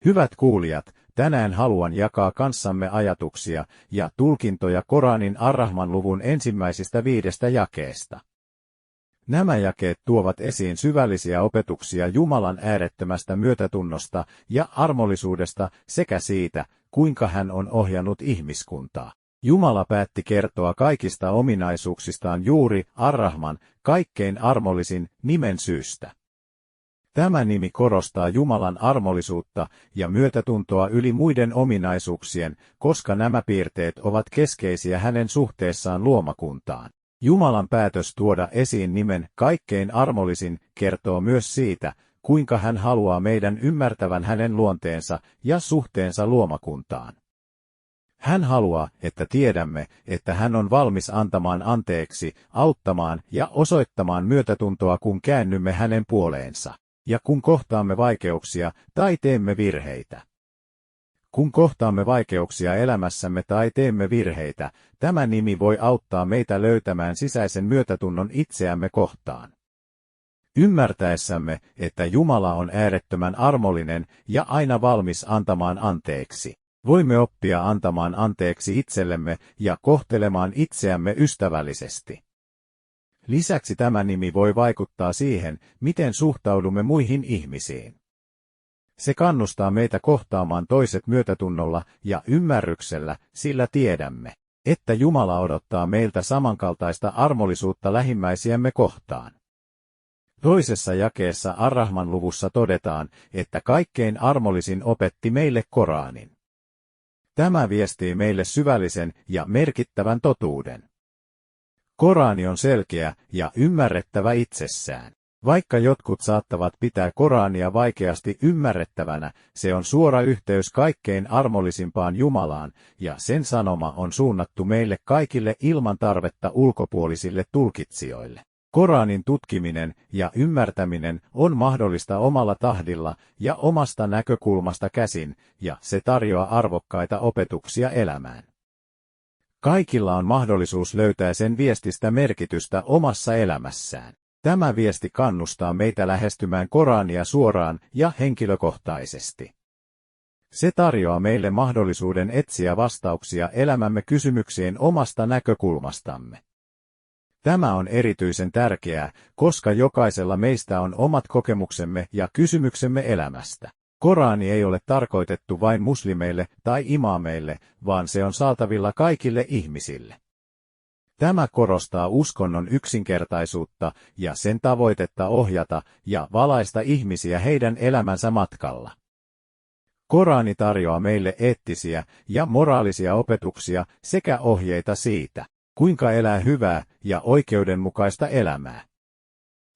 Hyvät kuulijat, tänään haluan jakaa kanssamme ajatuksia ja tulkintoja Koranin Ar-Rahman luvun ensimmäisistä 5 jakeesta. Nämä jakeet tuovat esiin syvällisiä opetuksia Jumalan äärettömästä myötätunnosta ja armollisuudesta sekä siitä, kuinka hän on ohjannut ihmiskuntaa. Jumala päätti kertoa kaikista ominaisuuksistaan juuri Ar-Rahman, kaikkein armollisin, nimen syystä. Tämä nimi korostaa Jumalan armollisuutta ja myötätuntoa yli muiden ominaisuuksien, koska nämä piirteet ovat keskeisiä hänen suhteessaan luomakuntaan. Jumalan päätös tuoda esiin nimen kaikkein armollisin kertoo myös siitä, kuinka hän haluaa meidän ymmärtävän hänen luonteensa ja suhteensa luomakuntaan. Hän haluaa, että tiedämme, että hän on valmis antamaan anteeksi, auttamaan ja osoittamaan myötätuntoa, kun käännymme hänen puoleensa, ja kun kohtaamme vaikeuksia tai teemme virheitä. Kun kohtaamme vaikeuksia elämässämme tai teemme virheitä, tämä nimi voi auttaa meitä löytämään sisäisen myötätunnon itseämme kohtaan. Ymmärtäessämme, että Jumala on äärettömän armollinen ja aina valmis antamaan anteeksi, voimme oppia antamaan anteeksi itsellemme ja kohtelemaan itseämme ystävällisesti. Lisäksi tämä nimi voi vaikuttaa siihen, miten suhtaudumme muihin ihmisiin. Se kannustaa meitä kohtaamaan toiset myötätunnolla ja ymmärryksellä, sillä tiedämme, että Jumala odottaa meiltä samankaltaista armollisuutta lähimmäisiämme kohtaan. Toisessa jakeessa Ar-Rahman luvussa todetaan, että kaikkein armollisin opetti meille Koranin. Tämä viestii meille syvällisen ja merkittävän totuuden. Korani on selkeä ja ymmärrettävä itsessään. Vaikka jotkut saattavat pitää Korania vaikeasti ymmärrettävänä, se on suora yhteys kaikkein armollisimpaan Jumalaan, ja sen sanoma on suunnattu meille kaikille ilman tarvetta ulkopuolisille tulkitsijoille. Koranin tutkiminen ja ymmärtäminen on mahdollista omalla tahdilla ja omasta näkökulmasta käsin, ja se tarjoaa arvokkaita opetuksia elämään. Kaikilla on mahdollisuus löytää sen viestistä merkitystä omassa elämässään. Tämä viesti kannustaa meitä lähestymään Korania suoraan ja henkilökohtaisesti. Se tarjoaa meille mahdollisuuden etsiä vastauksia elämämme kysymyksiin omasta näkökulmastamme. Tämä on erityisen tärkeää, koska jokaisella meistä on omat kokemuksemme ja kysymyksemme elämästä. Korani ei ole tarkoitettu vain muslimeille tai imaameille, vaan se on saatavilla kaikille ihmisille. Tämä korostaa uskonnon yksinkertaisuutta ja sen tavoitetta ohjata ja valaista ihmisiä heidän elämänsä matkalla. Korani tarjoaa meille eettisiä ja moraalisia opetuksia sekä ohjeita siitä, kuinka elää hyvää ja oikeudenmukaista elämää.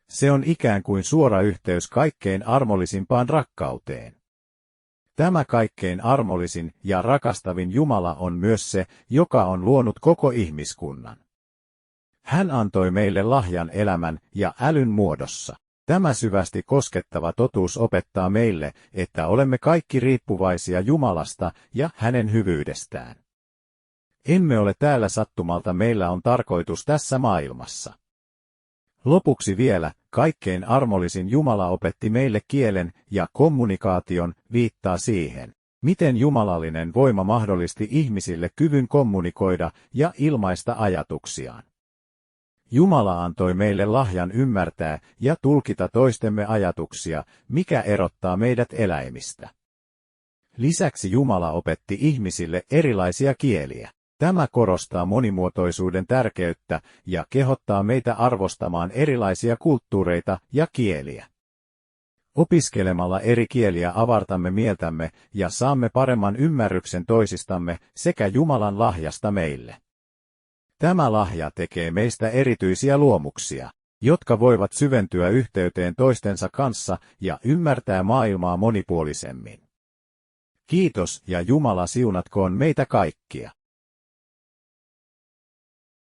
Se on ikään kuin suora yhteys kaikkein armollisimpaan rakkauteen. Tämä kaikkein armollisin ja rakastavin Jumala on myös se, joka on luonut koko ihmiskunnan. Hän antoi meille lahjan elämän ja älyn muodossa. Tämä syvästi koskettava totuus opettaa meille, että olemme kaikki riippuvaisia Jumalasta ja hänen hyvyydestään. Emme ole täällä sattumalta, meillä on tarkoitus tässä maailmassa. Lopuksi vielä, kaikkein armollisin Jumala opetti meille kielen ja kommunikaation, viittaa siihen, miten jumalallinen voima mahdollisti ihmisille kyvyn kommunikoida ja ilmaista ajatuksiaan. Jumala antoi meille lahjan ymmärtää ja tulkita toistemme ajatuksia, mikä erottaa meidät eläimistä. Lisäksi Jumala opetti ihmisille erilaisia kieliä. Tämä korostaa monimuotoisuuden tärkeyttä ja kehottaa meitä arvostamaan erilaisia kulttuureita ja kieliä. Opiskelemalla eri kieliä avartamme mieltämme ja saamme paremman ymmärryksen toisistamme sekä Jumalan lahjasta meille. Tämä lahja tekee meistä erityisiä luomuksia, jotka voivat syventyä yhteyteen toistensa kanssa ja ymmärtää maailmaa monipuolisemmin. Kiitos ja Jumala siunatkoon meitä kaikkia.